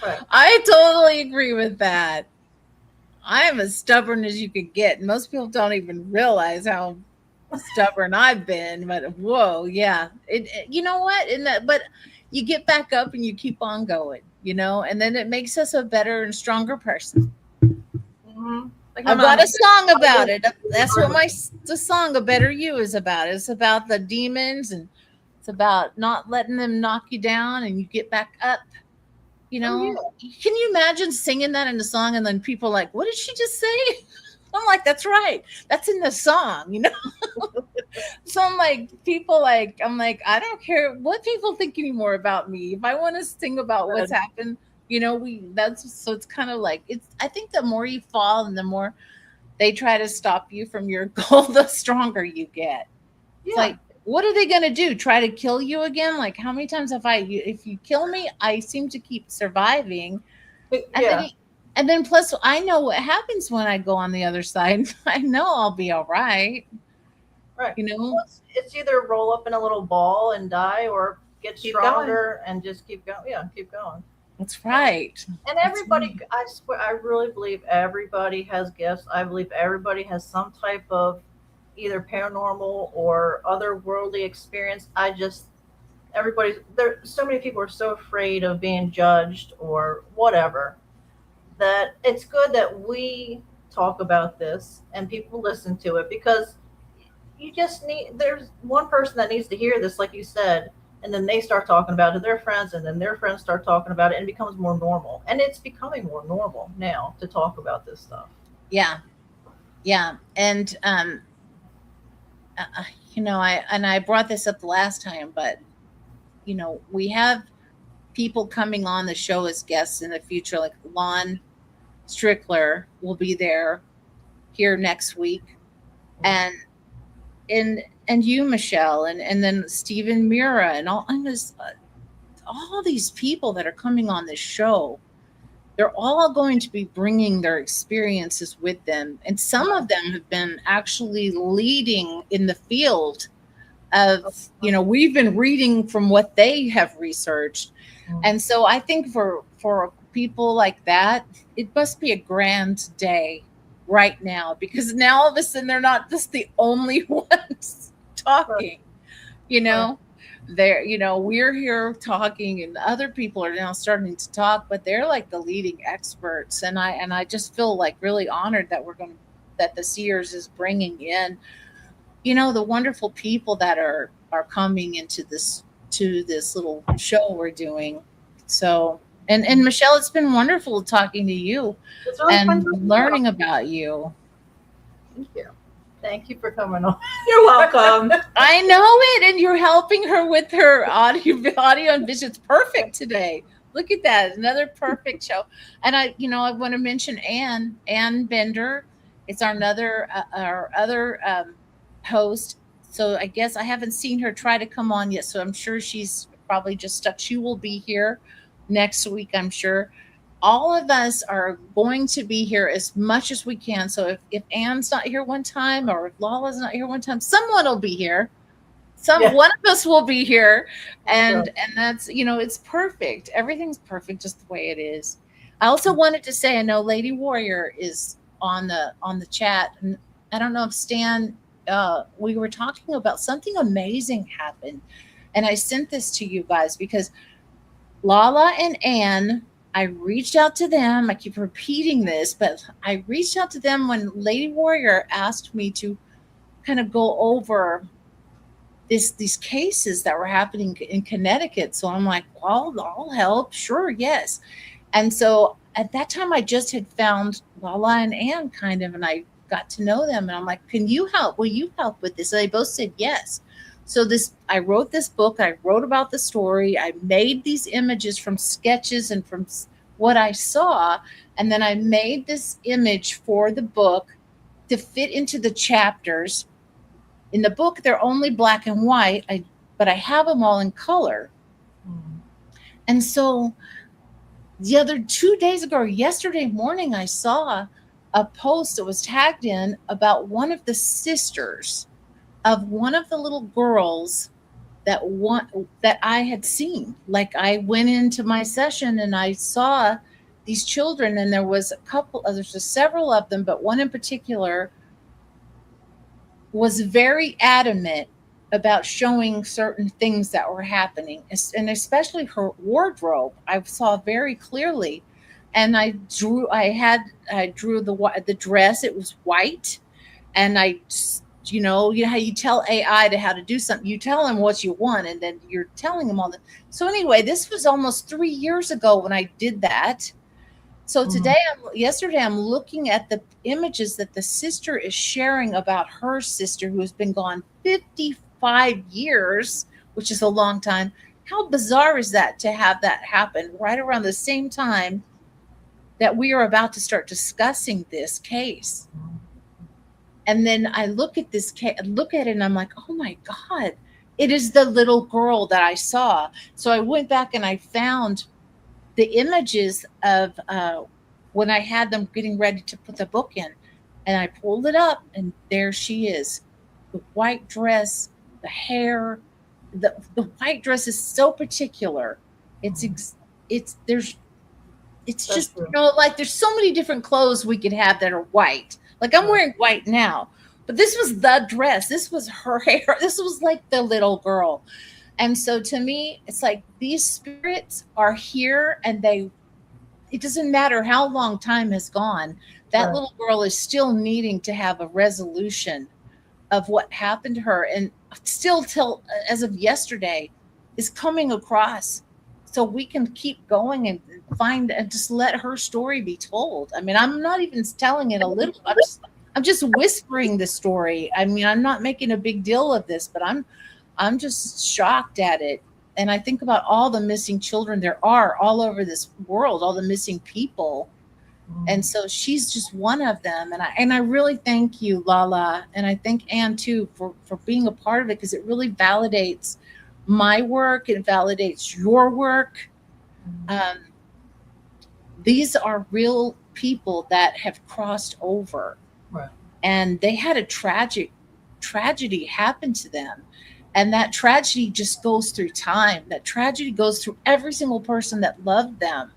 Right. I totally agree with that. I am as stubborn as you could get. Most people don't even realize how stubborn I've been, but whoa, yeah. You know what? But you get back up and you keep on going, and then it makes us a better and stronger person. Mm-hmm. Like my I've mom got a said, song about "Always it. be That's what regardless." the song "A Better You" is about. It's about the demons, and it's about not letting them knock you down, and you get back up. Oh yeah. Can you imagine singing that in the song, and then people are like, "What did she just say?" I'm like, "That's right. That's in the song." So I'm like, I'm like, I don't care what people think anymore about me. If I want to sing about what's Good. happened, that's so it's kind of like I think the more you fall and the more they try to stop you from your goal, the stronger you get. It's Yeah. like, what are they going to do? Try to kill you again? Like, how many times if you kill me, I seem to keep surviving. And Yeah. then plus I know what happens when I go on the other side. I know I'll be all right, Right. you know? Well, it's either roll up in a little ball and die, or get Keep going. stronger and just keep going. Yeah, keep going. That's right. And That's everybody, right. I swear, I really believe everybody has gifts. I believe everybody has some type of either paranormal or otherworldly experience. There. So many people are so afraid of being judged or whatever, that it's good that we talk about this and people listen to it, because there's one person that needs to hear this, like you said, and then they start talking about it to their friends, and then their friends start talking about it, and it becomes more normal. And it's becoming more normal now to talk about this stuff. Yeah. Yeah. And I brought this up the last time, but we have people coming on the show as guests in the future, like Lon Strickler will be there here next week, and and you, Michelle, and then Stephen Mira, and all these people that are coming on this show. They're all going to be bringing their experiences with them, and some of them have been actually leading in the field of, we've been reading from what they have researched. And so I think for people like that, it must be a grand day right now, because now all of a sudden they're not just the only ones talking, you know. They're, we're here talking, and other people are now starting to talk, but they're like the leading experts. And I just feel like really honored that the Seers is bringing in, the wonderful people that are coming into this little show we're doing. So, and Michelle, it's been wonderful talking to you It's really fun and talking learning about about you. it. Thank you. Thank you for coming on. You're welcome. I know it, and you're helping her with her audio and vision. It's perfect today. Look at that, another perfect show. And I want to mention Ann Bender. It's our other host. So I guess I haven't seen her try to come on yet. So I'm sure she's probably just stuck. She will be here next week, I'm sure. All of us are going to be here as much as we can. So if Anne's not here one time, or if Lala's not here one time, someone will be here. One of us will be here. And that's, it's perfect. Everything's perfect just the way it is. I also wanted to say, I know Lady Warrior is on the chat, and I don't know if Stan, we were talking about something amazing happened, and I sent this to you guys because Lala and Anne, I reached out to them. I keep repeating this, but I reached out to them when Lady Warrior asked me to kind of go over these cases that were happening in Connecticut. So I'm like, well, I'll help. Sure, yes. And so at that time, I just had found Lala and Anne kind of, and I got to know them. And I'm like, can you help? Will you help with this? And they both said yes. So I wrote this book. I wrote about the story. I made these images from sketches and from what I saw. And then I made this image for the book to fit into the chapters. In the book, they're only black and white, but I have them all in color. And so the other 2 days ago, or yesterday morning, I saw a post that was tagged in about one of the sisters of one of the little girls that I had seen. Like, I went into my session and I saw these children, and there's just several of them, but one in particular was very adamant about showing certain things that were happening, and especially her wardrobe. I saw very clearly, and I drew the dress. It was white, and you know how you tell AI to how to do something. You tell them what you want, and then you're telling them all that. So anyway, this was almost 3 years ago when I did that. So yesterday, I'm looking at the images that the sister is sharing about her sister who has been gone 55 years, which is a long time. How bizarre is that to have that happen right around the same time that we are about to start discussing this case? And then I look at look at it, and I'm like, oh my God, it is the little girl that I saw. So I went back and I found the images of when I had them getting ready to put the book in, and I pulled it up, and there she is, the white dress, the hair, the white dress is so particular. It's That's just true. like there's so many different clothes we could have that are white. Like I'm wearing white now, but this was the dress. This was her hair. This was like the little girl. And so to me, it's like these spirits are here, and it doesn't matter how long time has gone. That Right. little girl is still needing to have a resolution of what happened to her, and still till as of yesterday is coming across, so we can keep going and find and just let her story be told. I mean, I'm not even telling it a little. I'm just whispering the story. I mean, I'm not making a big deal of this, but I'm just shocked at it. And I think about all the missing children there are all over this world, all the missing people. And so she's just one of them. And I really thank you, Lala, and I thank Anne too for being a part of it, because it really validates my work. It validates your work. Um, these are real people that have crossed over, Right. and they had a tragedy happen to them. And that tragedy just goes through time. That tragedy goes through every single person that loved them.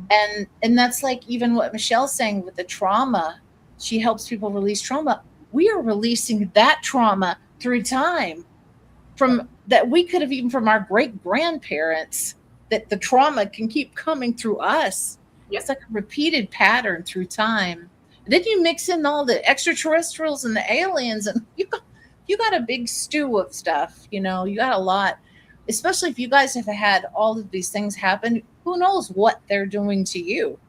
And that's like even what Michelle's saying with the trauma. She helps people release trauma. We are releasing that trauma through time, from that we could have even from our great grandparents, that the trauma can keep coming through us. Yep. It's like a repeated pattern through time. And then you mix in all the extraterrestrials and the aliens, and you got a big stew of stuff. You got a lot, especially if you guys have had all of these things happen. Who knows what they're doing to you?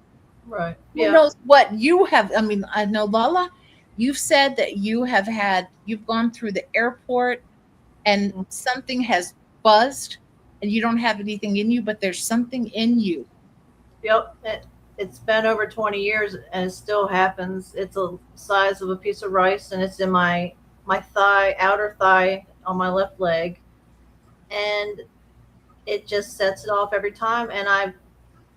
Right. Who Yeah. knows what you have? I mean, I know, Lala, you've said that you've gone through the airport and something has buzzed, and you don't have anything in you, but there's something in you. Yep. It's been over 20 years, and it still happens. It's the size of a piece of rice, and it's in my thigh, outer thigh on my left leg, and it just sets it off every time. And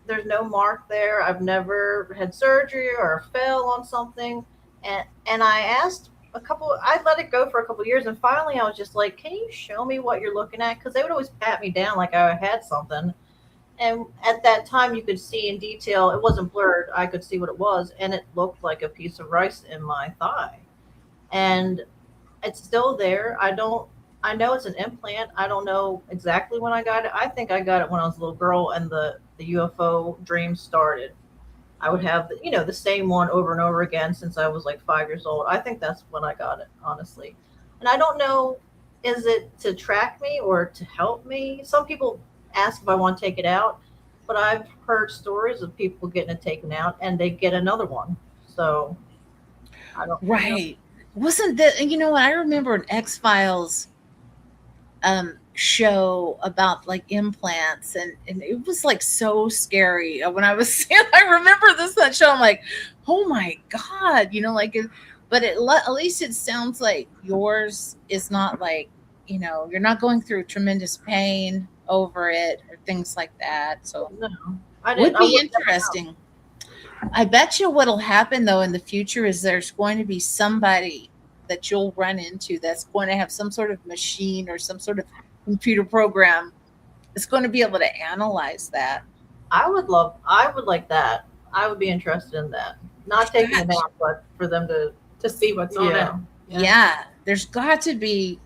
there's no mark there. I've never had surgery or fell on something. And I asked I let it go for a couple of years, and finally I was just like, can you show me what you're looking at? Because they would always pat me down like I had something. And at that time you could see in detail, it wasn't blurred. I could see what it was, and it looked like a piece of rice in my thigh. And it's still there. I know it's an implant. I don't know exactly when I got it. I think I got it when I was a little girl and the UFO dream started. I would have the same one over and over again since I was like 5 years old. I think that's when I got it, honestly. And I don't know, is it to track me or to help me? Some people ask if I want to take it out, but I've heard stories of people getting it taken out and they get another one. So I don't know. Right. Wasn't that, what I remember an X-Files show about like implants, and it was like so scary when I was I remember that show. I'm like, oh my God, but at least it sounds like yours is not like, you're not going through tremendous pain over it or things like that. So No, I would didn't. be interesting. I bet you what'll happen though in the future is there's going to be somebody that you'll run into that's going to have some sort of machine or some sort of computer program that's going to be able to analyze that. I would like that. I would be interested in that. Not taking it out, but for them to To see what's on it. Yeah. there's got to be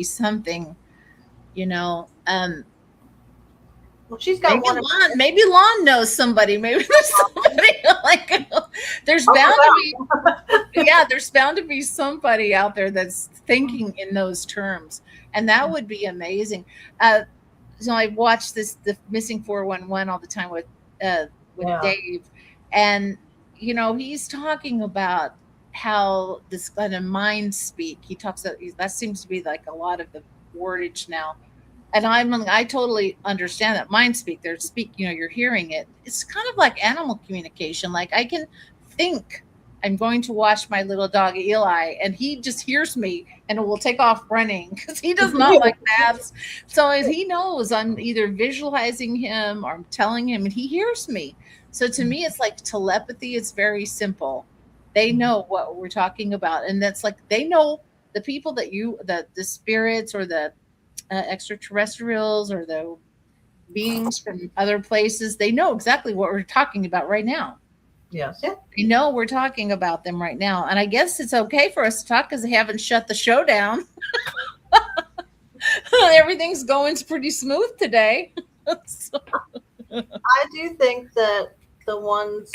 something, you know. Well, she's got one. Maybe Lon knows somebody. Maybe there's somebody like there's Oh, bound wow. to be there's bound to be somebody out there that's thinking in those terms, and that would be amazing. So I watch the Missing 411 all the time with Yeah. Dave, and he's talking about how this kind of mind speak. He talks that seems to be like a lot of the wordage now, and I totally understand that mind speak. They're you're hearing it. It's kind of like animal communication. Like I can think I'm going to wash my little dog Eli, and he just hears me and will take off running because he does not like baths. So as he knows, I'm either visualizing him or I'm telling him, and he hears me. So to me, it's like telepathy. It's very simple. They know what we're talking about, and that's like they know the people that the spirits or the extraterrestrials or the beings from other places. They know exactly what we're talking about right now. Yes. Yeah. They know we're talking about them right now. And I guess it's okay for us to talk because they haven't shut the show down. Everything's going pretty smooth today. So. I do think that the ones,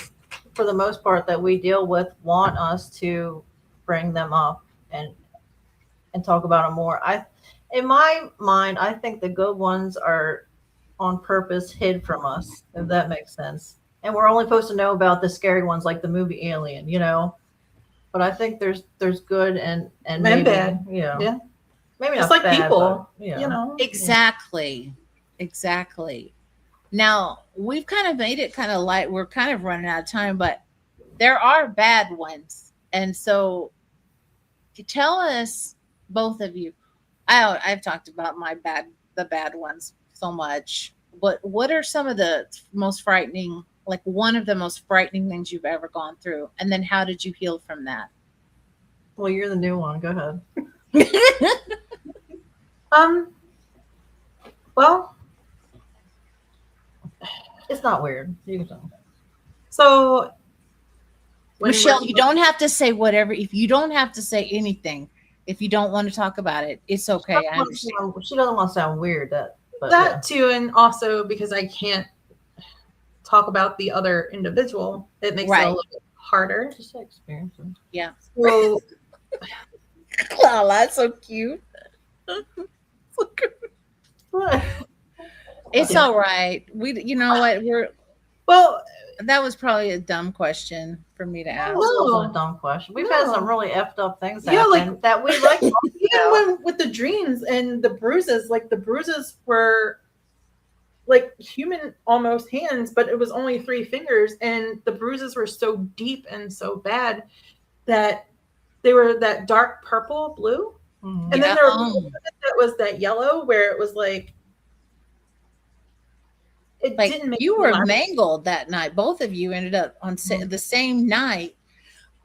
for the most part, that we deal with want us to bring them up and talk about them more. In my mind, I think the good ones are on purpose hid from us, if that makes sense. And we're only supposed to know about the scary ones, like the movie Alien, But I think there's good and maybe bad. Yeah. Maybe Just not like bad, people, but, Exactly. Now we've kind of made it kind of light. We're kind of running out of time, but there are bad ones, and so to tell us, both of you, I've talked about the bad ones so much. But what are some of the most frightening, like one of the most frightening things you've ever gone through? And then how did you heal from that? Well, you're the new one. Go ahead. Well, it's not weird. You can tell. So, Michelle, you don't have to say whatever. If you don't have to say anything, if you don't want to talk about it, it's okay. I understand. She doesn't want to sound weird. Too, and also because I can't talk about the other individual, it makes it a little bit harder. Just experience. Yeah. So, Lala, so cute. It's all right. You know what? That was probably a dumb question for me to ask. It wasn't a dumb question. We've had some really effed up things happen like that we like. Even with the dreams and the bruises, like the bruises were like human almost hands, but it was only 3 fingers, and the bruises were so deep and so bad that they were that dark purple, blue, and then there was that was that yellow where it was like. It like didn't make you were mangled that night. Both of you ended up on the same night.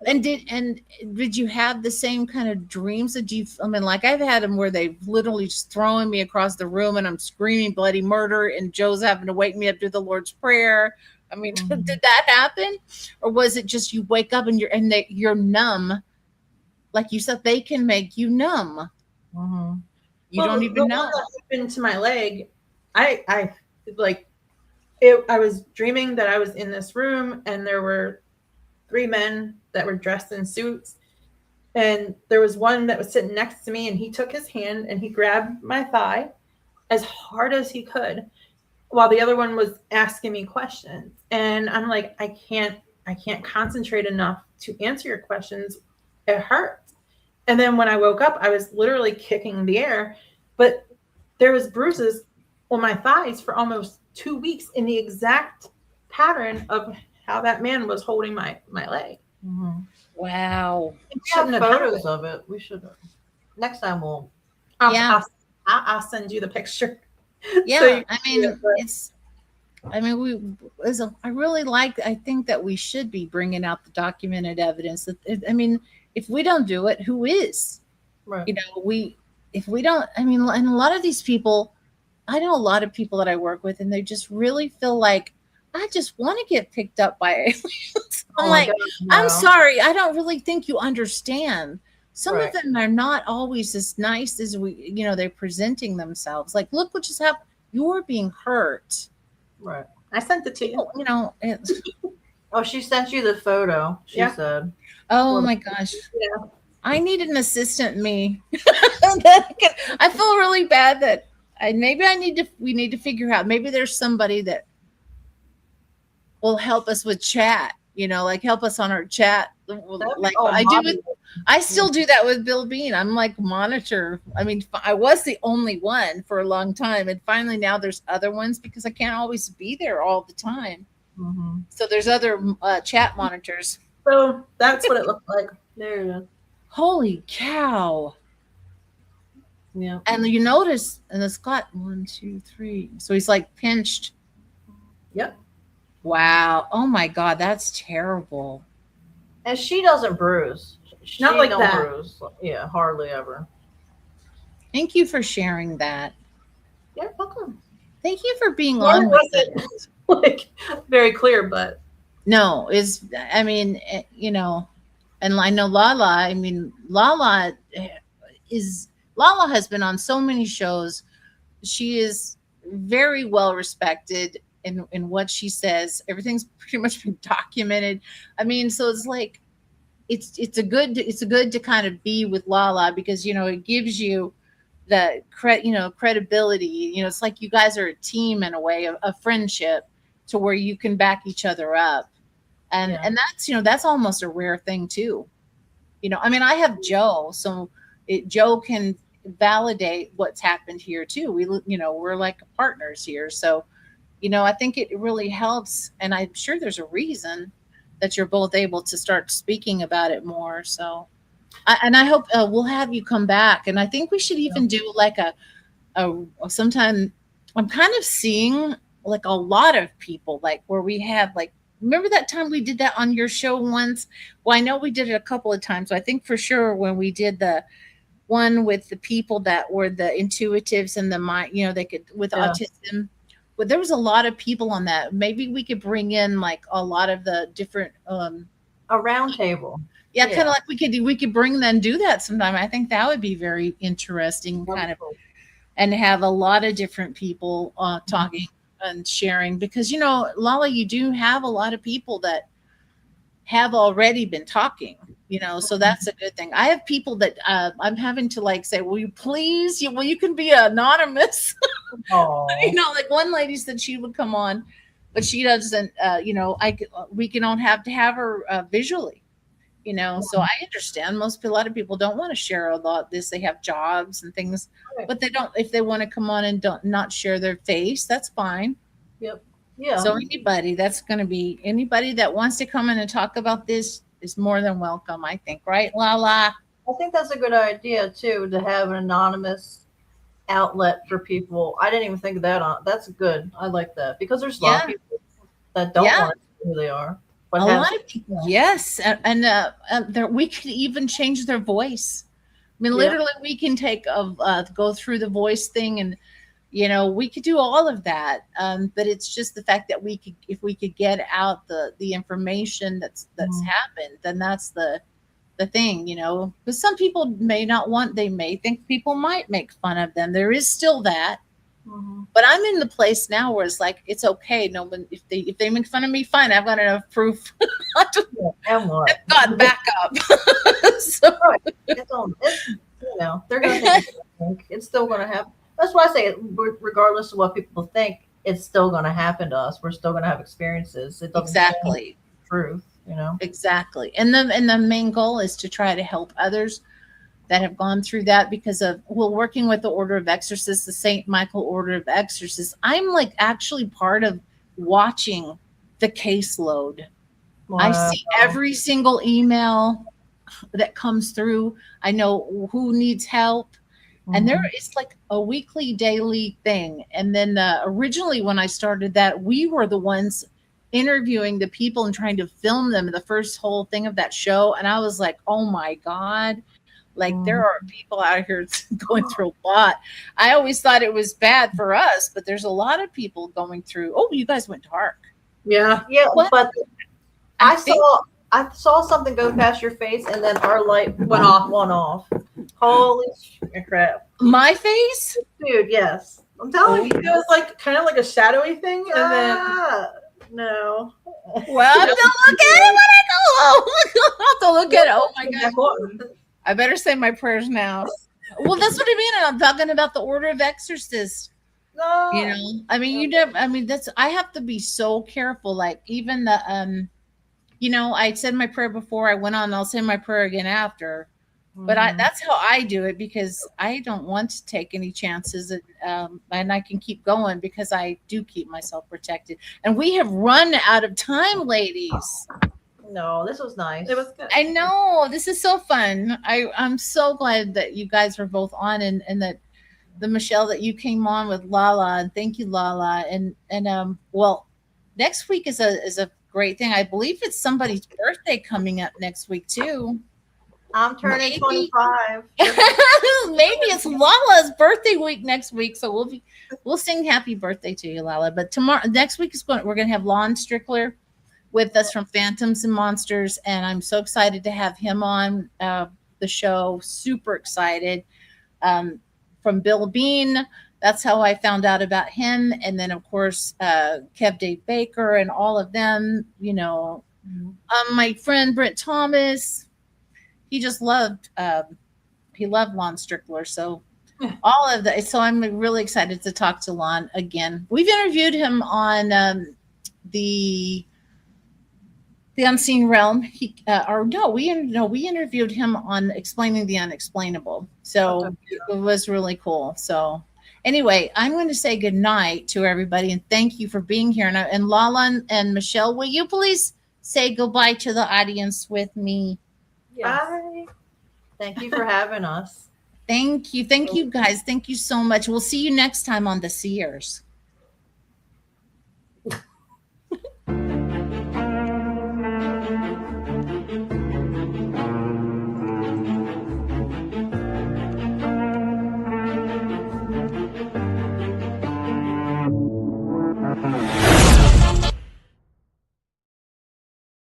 And did you have the same kind of dreams that like I've had them where they've literally just throwing me across the room and I'm screaming bloody murder and Joe's having to wake me up to the Lord's Prayer. I mean, did that happen? Or was it just you wake up and you're numb? Like you said, they can make you numb. Mm-hmm. You don't even know. What happened to my leg? I was dreaming that I was in this room and there were 3 men that were dressed in suits, and there was one that was sitting next to me, and he took his hand and he grabbed my thigh as hard as he could while the other one was asking me questions. And I'm like, I can't concentrate enough to answer your questions. It hurts. And then when I woke up, I was literally kicking the air, but there was bruises on my thighs for almost 2 weeks in the exact pattern of how that man was holding my leg. Mm-hmm. Wow. We have photos of it. We should. Next time we'll. I'll send you the picture. Yeah, I think that we should be bringing out the documented evidence. If we don't do it, who is? Right. If we don't, and a lot of these people, I know a lot of people that I work with, and they just really feel like, I just want to get picked up by aliens. I'm like, I'm sorry, I don't really think you understand. Some of them are not always as nice as they're presenting themselves. Like, look what just happened. You're being hurt. Right. I sent it to you. Oh, she sent you the photo. She said. Oh my gosh. Yeah. I need an assistant me. I feel really bad that we need to figure out, maybe there's somebody that will help us with chat, like help us on our chat. Like I still do that with Bill Bean. I'm like monitor. I mean, I was the only one for a long time. And finally now there's other ones because I can't always be there all the time. Mm-hmm. So there's other chat monitors. So that's what it looked like. There it is. Holy cow. Yeah. And you notice, and it's got 1, 2, 3. So he's like pinched. Yep. Wow. Oh my God. That's terrible. And she doesn't bruise. She Not like don't that. Bruise. Yeah, hardly ever. Thank you for sharing that. You're welcome. Thank you for being Well, on it wasn't like very clear, but no, I mean, and I know Lala has been on so many shows. She is very well respected in what she says. Everything's pretty much been documented. I mean, so it's like it's a good to kind of be with Lala because it gives you the credibility. It's like you guys are a team in a way, a friendship, to where you can back each other up, and that's almost a rare thing too. I mean, I have Joe, so Joe can validate what's happened here too. We're like partners here, so I think it really helps, and I'm sure there's a reason that you're both able to start speaking about it more. So I hope we'll have you come back, and I think we should even do like a sometime. I'm kind of seeing like a lot of people, like where we have like, remember that time we did that on your show once? Well, I know we did it a couple of times. So I think for sure when we did the one with the people that were the intuitives and the mind, they could with autism. But there was a lot of people on that. Maybe we could bring in like a lot of the different a round table. Yeah, kind of like we could bring them and do that sometime. I think that would be very interesting, kind of, and have a lot of different people talking and sharing, because Lala, you do have a lot of people that have already been talking, so that's a good thing. I have people that I'm having to like say, will you please, you can be anonymous. Like one lady said she would come on, but she doesn't, we can all have to have her visually. So I understand a lot of people don't want to share a lot of this. They have jobs and things, but they don't, if they want to come on and not share their face, that's fine. Yep. Yeah. So anybody that wants to come in and talk about this is more than welcome, I think. Right, Lala? I think that's a good idea too, to have an anonymous outlet for people. I didn't even think of that. That's good. I like that, because there's a lot of people that don't want to know who they are. A lot of people, yes, and we could even change their voice. I mean, literally, we can go through the voice thing, and we could do all of that. But it's just the fact that if we could get out the information that's happened, then that's the thing, because some people may not want. They may think people might make fun of them. There is still that. Mm-hmm. But I'm in the place now where it's like, it's okay. No one, if they make fun of me, fine. I've got enough proof. And what? I've got backup. So, they're going to think it's still going to happen. That's why I say, regardless of what people think, it's still going to happen to us. We're still going to have experiences. It doesn't exactly truth, Exactly. And the main goal is to try to help others that have gone through that, because of working with the Order of Exorcists, the St. Michael Order of Exorcists. I'm like actually part of watching the caseload. Wow. I see every single email that comes through. I know who needs help. Mm-hmm. And there is like a weekly, daily thing. And then originally when I started that, we were the ones interviewing the people and trying to film them, the first whole thing of that show. And I was like, oh my God. Like there are people out here going through a lot. I always thought it was bad for us, but there's a lot of people going through. Oh, you guys went dark. Yeah. Yeah. But I I saw something go past your face, and then our light Went off. Went off. Holy crap, My face? dude! Yes, I'm telling It you. was like kind of like a shadowy thing, and then No. Well, I have to look at it when I go home. I have to look at it. Oh my back God. on. I better say my prayers now. Well, that's what I mean. I'm talking about the order of exorcist. No. You know, I mean, you never, I mean, that's, I have to be so careful. Like, even the, you know, I said my prayer before I went on, I'll say my prayer again after. But that's how I do it, because I don't want to take any chances, and I can keep going because I do keep myself protected. And we have run out of time, ladies. No, this was nice. It was good. I know, this is so fun. I'm so glad that you guys were both on, and that the Michelle, that you came on with Lala, and thank you, Lala. And well, next week is a great thing. I believe it's somebody's birthday coming up next week too. I'm turning Maybe. 25. Maybe it's Lala's birthday week next week, so we'll sing happy birthday to you, Lala. But next week we're gonna have Lon Strickler with us from Phantoms and Monsters, and I'm so excited to have him on the show. Super excited. From Bill Bean, that's how I found out about him, and then of course Kev Dave Baker and all of them. You know, my friend Brent Thomas. He just loved Lon Strickler. So all of that. So I'm really excited to talk to Lon again. We've interviewed him on the Unseen Realm. We interviewed him on Explaining the Unexplainable. So it was really cool. So anyway, I'm going to say good night to everybody, and thank you for being here. And Lala and Michelle, will you please say goodbye to the audience with me? Yes. Bye. Thank you for having us. Thank you guys. Thank you so much. We'll see you next time on the Seers.